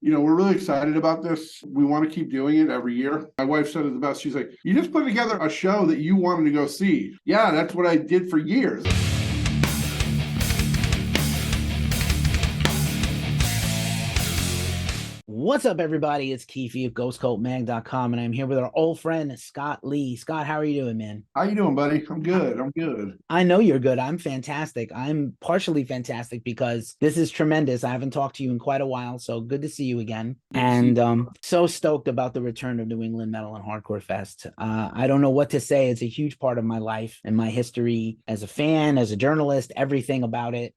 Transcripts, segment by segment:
we're really excited about this. We want to keep doing it every year. My wife said it the best. She's like, you just put together a show that you wanted to go see. Yeah, that's what I did for years. What's up, everybody? It's Keefy of GhostCultMag.com, and I'm here with our old friend, Scott Lee. Scott, how are you doing, man? How you doing, buddy? I'm good. I know you're good. I'm fantastic. I'm partially fantastic because this is tremendous. I haven't talked to you in quite a while, so good to see you again. And so stoked about the return of New England Metal and Hardcore Fest. I don't know what to say. It's a huge part of my life and my history as a fan, as a journalist, everything about it.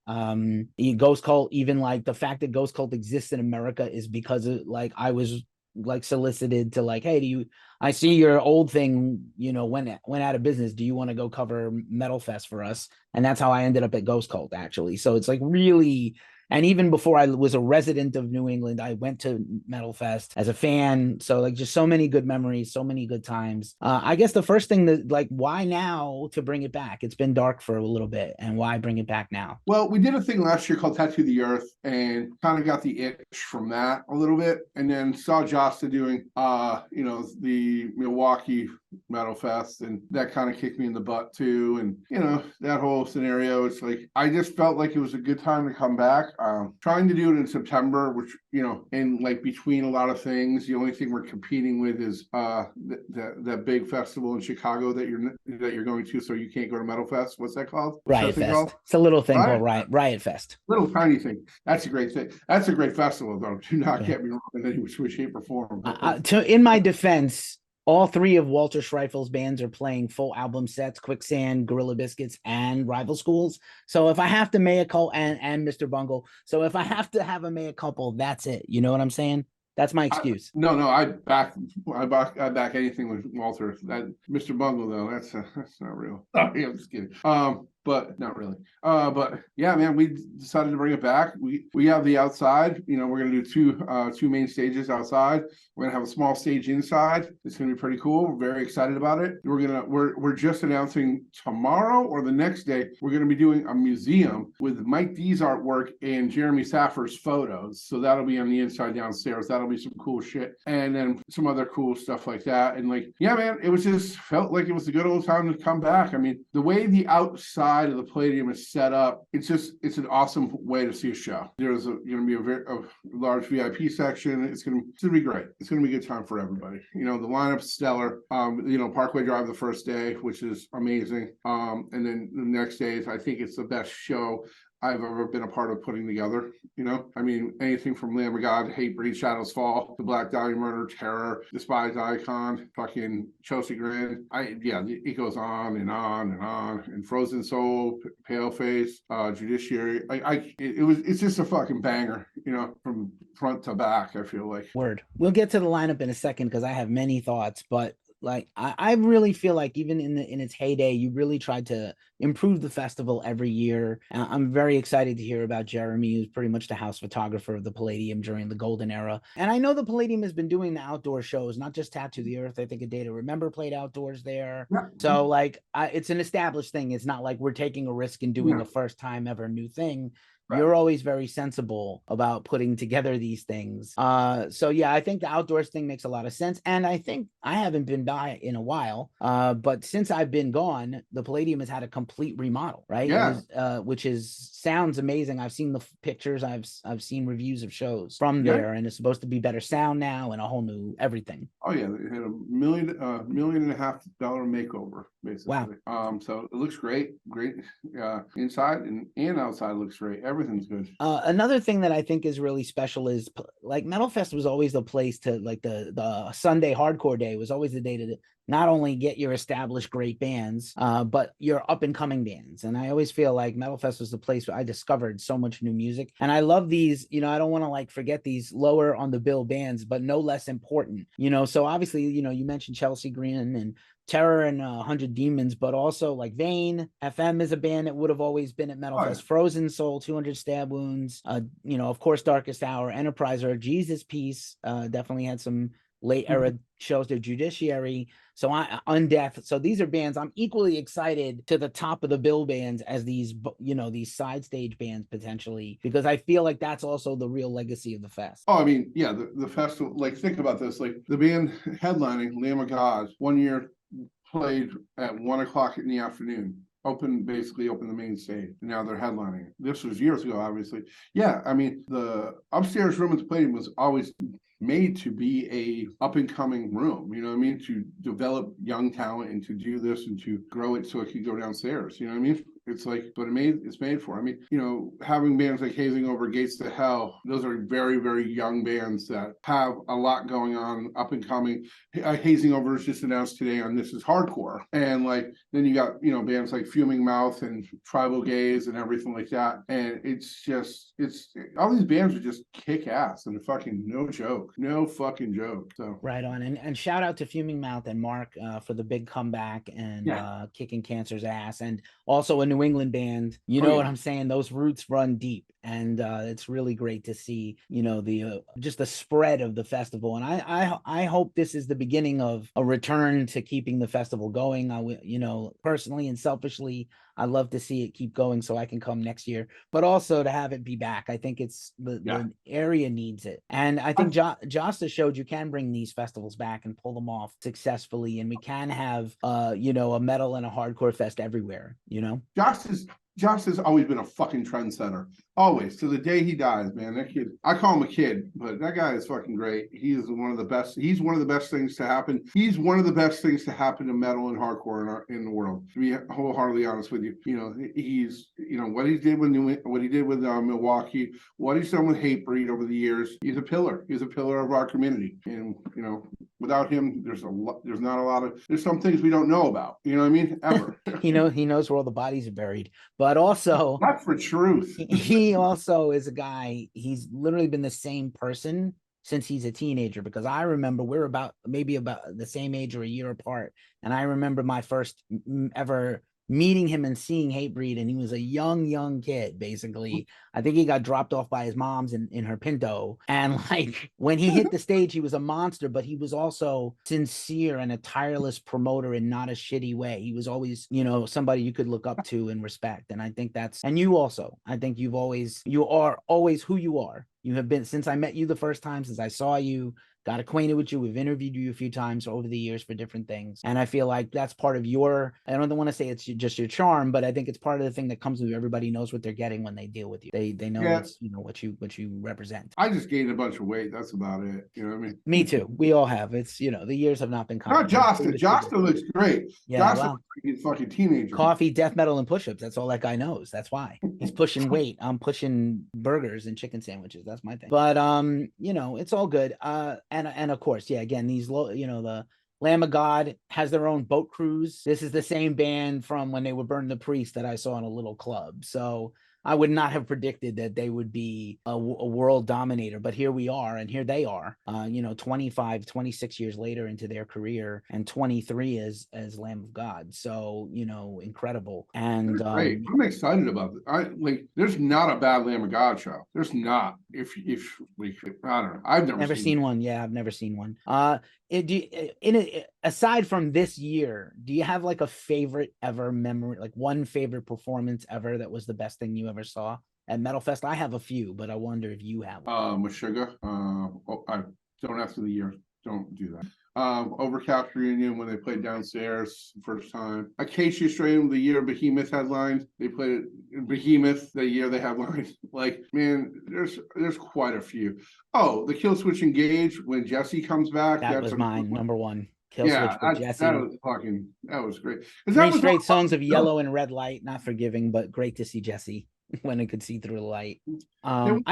Ghost Cult, even like the fact that Ghost Cult exists in America is because of, like, I was like solicited to, like, hey, I see your old thing, went out of business. Do you want to go cover Metal Fest for us? And that's how I ended up at Ghost Cult, actually. So it's like really, and even before I was a resident of New England, I went to Metal Fest as a fan. So like just so many good memories, so many good times. I guess the first thing that, like, why now to bring it back? It's been dark for a little bit, and why bring it back now? Well, we did a thing last year called Tattoo the Earth and kind of got the itch from that a little bit. And then saw Jasta doing, the Milwaukee Metal Fest, and that kind of kicked me in the butt too. And, that whole scenario, it's like, I just felt like it was a good time to come back. Trying to do it in September, which, in like between a lot of things, the only thing we're competing with is that big festival in Chicago that you're going to, so you can't go to Metal Fest. What's that called? Riot Fest. It's a little thing called Riot Fest. Little tiny thing. That's a great thing. That's a great festival, though. Do not get me wrong in any way, shape, or form. In my defense, all three of Walter Schreifel's bands are playing full album sets: Quicksand, Gorilla Biscuits, and Rival Schools. So if I have to mea culpa, and Mr. Bungle. So if I have to have a mea culpa, that's it. You know what I'm saying? That's my excuse. I back anything with Walter. That Mr. Bungle, though, that's not real. Sorry, I'm just kidding. But not really. But yeah, man, we decided to bring it back. We have the outside. We're gonna do two main stages outside. We're gonna have a small stage inside. It's gonna be pretty cool. We're very excited about it. We're just announcing tomorrow or the next day. We're gonna be doing a museum with Mike D's artwork and Jeremy Saffer's photos. So that'll be on the inside downstairs. That'll be some cool shit, and then some other cool stuff like that. And like, yeah, man, it was just felt like it was a good old time to come back. I mean, the way the outside of the Palladium is set up, it's an awesome way to see a show. There's going to be a large VIP section. It's going to be great. It's going to be a good time for everybody. The lineup's stellar. Parkway Drive the first day, which is amazing. And then the next day, I think it's the best show I've ever been a part of putting together. I mean, anything from Lamb of God, Hate Breed, Shadows Fall, The Black Dahlia Murder, Terror, Despised Icon, fucking Chelsea Grin. It goes on and on and on. And Frozen Soul, Paleface, Judiciary. It's just a fucking banger, from front to back, I feel like. Word. We'll get to the lineup in a second because I have many thoughts, but like, I really feel like even in its heyday, you really tried to improve the festival every year. I'm very excited to hear about Jeremy, who's pretty much the house photographer of the Palladium during the golden era. And I know the Palladium has been doing the outdoor shows, not just Tattoo the Earth. I think A Day to Remember played outdoors there. Yeah. So like, it's an established thing. It's not like we're taking a risk and doing a first time ever new thing. Right. You're always very sensible about putting together these things. So yeah, I think the outdoors thing makes a lot of sense. And I think I haven't been by in a while, but since I've been gone, the Palladium has had a complete remodel, right? Yeah. Which sounds amazing. I've seen the pictures. I've seen reviews of shows from there, and it's supposed to be better sound now and a whole new everything. Oh yeah, they had $1.5 million makeover, basically. Wow. So it looks great. Inside and outside looks great. Everything's good. Another thing that I think is really special is, like, Metal Fest was always the place to, like, the Sunday hardcore day was always the day to not only get your established great bands, but your up and coming bands. And I always feel like Metal Fest was the place where I discovered so much new music. And I love these, I don't want to like forget these lower on the bill bands, but no less important, so obviously, you mentioned Chelsea Green and Terror and 100 Demons, but also like Vane FM is a band that would have always been at Metal Fest. Frozen Soul, 200 Stab Wounds, of course, Darkest Hour, Enterprise, or Jesus Piece definitely had some late era shows, their Judiciary. So Undeath. So these are bands I'm equally excited to the top of the bill bands as these, these side stage bands potentially, because I feel like that's also the real legacy of the fest. Oh, I mean, yeah, the festival, like, think about this, like the band headlining Lamb of God one year played at 1 o'clock in the afternoon. Basically open the main stage. And now they're headlining. This was years ago, obviously. Yeah, I mean, the upstairs room at the Palladium was always made to be a up and coming room, you know what I mean? To develop young talent and to do this and to grow it so it could go downstairs, you know what I mean? It's like, but it's made for. I mean, having bands like Hazing Over Gates to Hell, those are very, very young bands that have a lot going on, up and coming. Hazing Over is just announced today on This Is Hardcore. And like, then you got, bands like Fuming Mouth and Tribal Gaze and everything like that. And it's all these bands are just kick ass and fucking no fucking joke. So right on. And shout out to Fuming Mouth and Mark for the big comeback and kicking cancer's ass. And also a New England band, what I'm saying? Those roots run deep, and it's really great to see, the just the spread of the festival. And I hope this is the beginning of a return to keeping the festival going. Personally and selfishly, I'd love to see it keep going so I can come next year, but also to have it be back. I think it's the area needs it. And I think Jasta showed you can bring these festivals back and pull them off successfully. And we can have, a metal and a hardcore fest everywhere, Josh has always been a fucking trendsetter. Always, to the day he dies, man. That kid, I call him a kid, but that guy is fucking great. He is one of the best. He's one of the best things to happen. He's one of the best things to happen to metal and hardcore in the world. To be wholeheartedly honest with you, he's what he did with Milwaukee, what he's done with Hatebreed over the years. He's a pillar. He's a pillar of our community, and without him, there's some things we don't know about. You know what I mean? Ever. He knows where all the bodies are buried, but also that's for truth. He also is a guy. He's literally been the same person since he's a teenager, because I remember we're maybe about the same age or a year apart, and I remember my first ever meeting him and seeing Hatebreed, and he was a young kid, basically. I think he got dropped off by his mom's in her Pinto, and like when he hit the stage, he was a monster, but he was also sincere and a tireless promoter in not a shitty way. He was always, somebody you could look up to and respect. And I think and you also, I think you are always who you are. You have been, since I met you the first time, since I saw you, got acquainted with you. We've interviewed you a few times over the years for different things. And I feel like that's part of I don't want to say it's just your charm, but I think it's part of the thing that comes with you. Everybody knows what they're getting when they deal with you. They know it's, what you represent. I just gained a bunch of weight. That's about it. You know what I mean? Me too. We all have. It's, the years have not been kind. Jasta looks great. Yeah, Jasta looks like a fucking teenager. Coffee, death metal, and push-ups. That's all that guy knows. That's why he's pushing weight. I'm pushing burgers and chicken sandwiches. That's my thing. But it's all good. And of course, again, these the Lamb of God has their own boat cruise. This is the same band from when they were Burn the Priest that I saw in a little club. So I would not have predicted that they would be a world dominator, but here we are, and here they are, 25, 26 years later into their career, and 23 as Lamb of God. So, incredible. And great. I'm excited about it. There's not a bad Lamb of God show. There's not. If we could, I don't know. I've never seen one. Yeah, I've never seen one. Aside from this year, do you have like a favorite ever memory, like one favorite performance ever that was the best thing you ever saw at Metal Fest? I have a few, but I wonder if you have one. Meshuggah. I don't after the year. Don't do that. Overcast Reunion when they played downstairs the first time. Acacia Strain the year Behemoth headlined. They played it in Behemoth the year they headlined. Like, man, there's quite a few. Oh, the Kill Switch Engage when Jesse comes back. That was mine, number one. Kill Switch with Jesse. That was great. Three straight songs of Yellow and Red Light. Not forgiving, but great to see Jesse when it could see through the light. That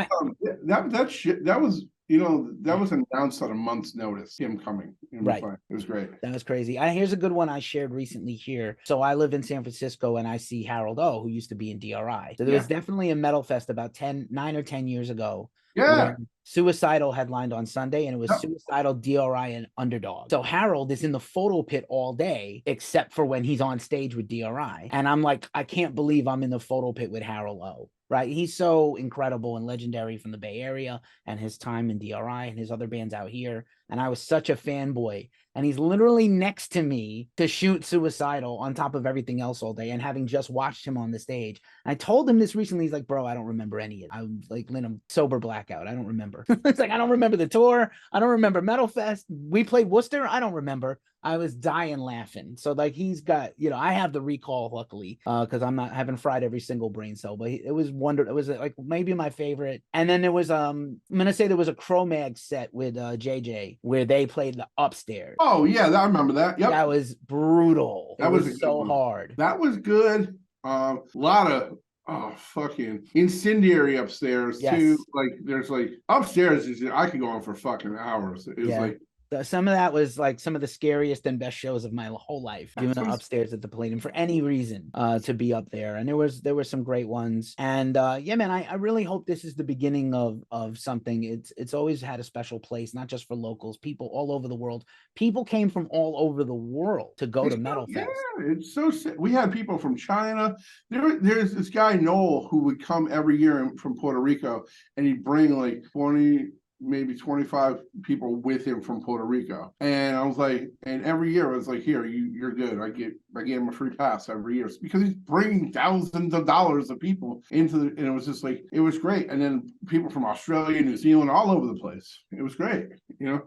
was announced on a month's notice, him coming. Right. It was great. That was crazy. Here's a good one I shared recently here. So I live in San Francisco, and I see Harold O, who used to be in DRI. So there was definitely a metal fest about 9 or 10 years ago. Yeah. Suicidal headlined on Sunday, and it was Suicidal, DRI, and Underdog. So Harold is in the photo pit all day, except for when he's on stage with DRI. And I'm like, I can't believe I'm in the photo pit with Harold O. right? He's so incredible and legendary from the Bay Area and his time in DRI and his other bands out here. And I was such a fanboy. And he's literally next to me to shoot Suicidal on top of everything else all day. And having just watched him on the stage, I told him this recently. He's like, bro, I don't remember any of it. I was like, Lynn, I'm sober blackout. I don't remember. It's like, I don't remember the tour. I don't remember Metal Fest. We played Worcester. I don't remember. I was dying laughing. So like he's got, I have the recall luckily, because I haven't fried every single brain cell, but it was it was like maybe my favorite. And then there was I'm gonna say there was a Cro-Mag set with JJ where they played the upstairs. Oh yeah, I remember that. Yep. That was brutal. That was so hard. That was good. A lot of fucking incendiary upstairs too. Like there's like upstairs I could go on for fucking hours. It was like some of that was like some of the scariest and best shows of my whole life, doing it upstairs at the Palladium for any reason to be up there. And there were some great ones. And yeah, man, I really hope this is the beginning of something. It's always had a special place, not just for locals, people all over the world. People came from all over the world to go to Metal Fest. Yeah, it's so sick. We had people from China. There's this guy Noel who would come every year from Puerto Rico, and he'd bring like 20, maybe 25 people with him from Puerto Rico. And I was like, and every year I was like, here, you're good. I gave him a free pass every year because he's bringing thousands of dollars of people and it was just like, it was great. And then people from Australia, New Zealand, all over the place. It was great.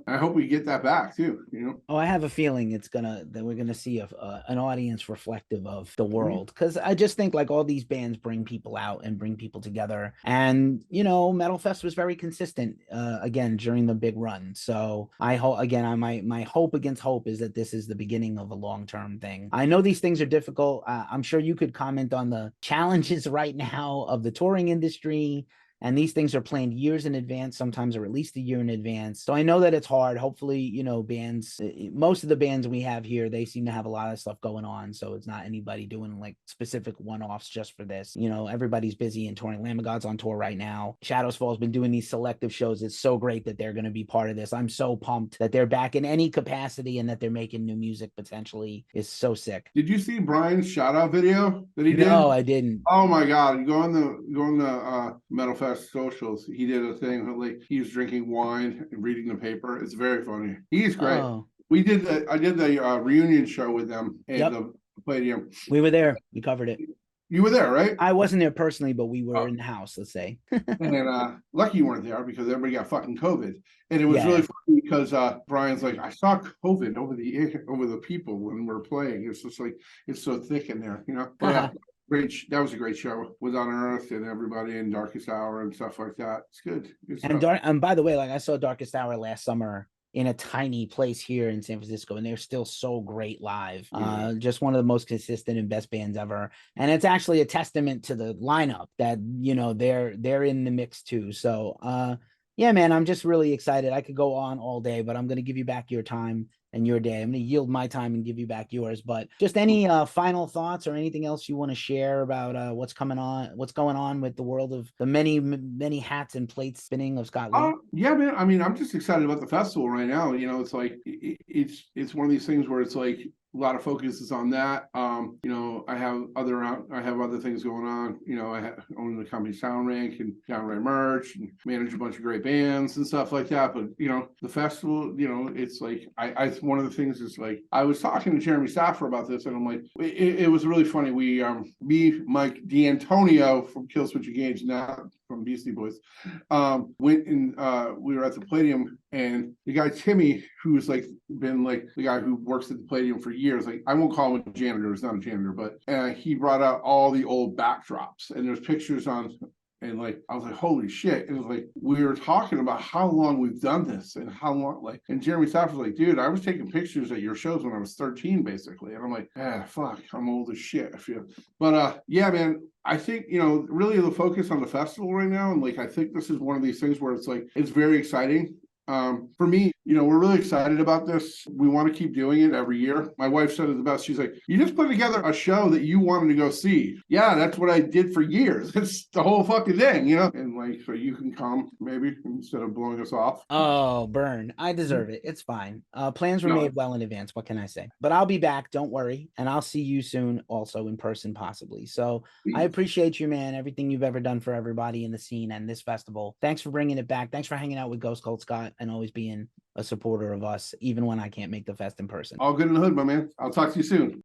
I hope we get that back too, Oh, I have a feeling that we're gonna see an audience reflective of the world, because I just think like all these bands bring people out and bring people together. And Metal Fest was very consistent again during the big run. So I hope again, my hope against hope is that this is the beginning of a long-term thing. I know these things are difficult. I'm sure you could comment on the challenges right now of the touring industry. And these things are planned years in advance, sometimes or at least a year in advance. So I know that it's hard. Hopefully, bands, most of the bands we have here, they seem to have a lot of stuff going on. So it's not anybody doing like specific one-offs just for this. Everybody's busy and touring. Lamb of God's on tour right now. Shadows Fall's been doing these selective shows. It's so great that they're going to be part of this. I'm so pumped that they're back in any capacity and that they're making new music potentially. Is so sick. Did you see Brian's shout out video that he did? No, I didn't. Oh my God. Go on the Metal Fest socials. He did a thing like he was drinking wine and reading the paper. It's very funny. He's great. I did the reunion show with them at the Palladium. We were there. We covered it. You were there, right? I wasn't there personally, but we were in the house, let's say. And then lucky you weren't there because everybody got fucking COVID. And it was really funny because Brian's like, I saw COVID over the people when we're playing. It's just like it's so thick in there, But that was a great show with On Earth and everybody in Darkest Hour and stuff like that. It's good. And by the way, like I saw Darkest Hour last summer in a tiny place here in San Francisco, and they're still so great live. Just one of the most consistent and best bands ever. And it's actually a testament to the lineup that they're in the mix too. So yeah, man, I'm just really excited. I could go on all day, but I'm going to give you back your time and your day. I'm going to yield my time and give you back yours. But just any final thoughts or anything else you want to share about what's going on with the world of the many hats and plates spinning of Scott Lee? Yeah, man. I mean, I'm just excited about the festival right now. It's like it's one of these things where it's like a lot of focus is on that. I have other things going on. I own the company Sound Rank and downright merch and manage a bunch of great bands and stuff like that. But the festival, it's like one of the things is like I was talking to Jamey Jasta about this, and I'm like, it was really funny. We me, Mike D'Antonio from Killswitch Engage, not from Beastie Boys, went and we were at the Palladium, and the guy Timmy, who's like been like the guy who works at the Palladium for years, like I won't call him a janitor, he's not a janitor, but he brought out all the old backdrops, and there's pictures on. And like I was like, holy shit. It was like we were talking about how long we've done this and how long, like, and Jamey Jasta was like, dude, I was taking pictures at your shows when I was 13, basically. And I'm like, fuck, I'm old as shit, I feel. But yeah, man, I think, really the focus on the festival right now. And like I think this is one of these things where it's like it's very exciting. For me, we're really excited about this. We want to keep doing it every year. My wife said it the best. She's like, you just put together a show that you wanted to go see. Yeah, that's what I did for years. It's the whole fucking thing, and like, so you can come maybe instead of blowing us off. Oh, burn. I deserve it. It's fine. Plans were made well in advance. What can I say? But I'll be back. Don't worry. And I'll see you soon also in person, possibly. So I appreciate you, man. Everything you've ever done for everybody in the scene and this festival. Thanks for bringing it back. Thanks for hanging out with Ghost Cult Scott and always being a supporter of us, even when I can't make the fest in person. All good in the hood, my man. I'll talk to you soon.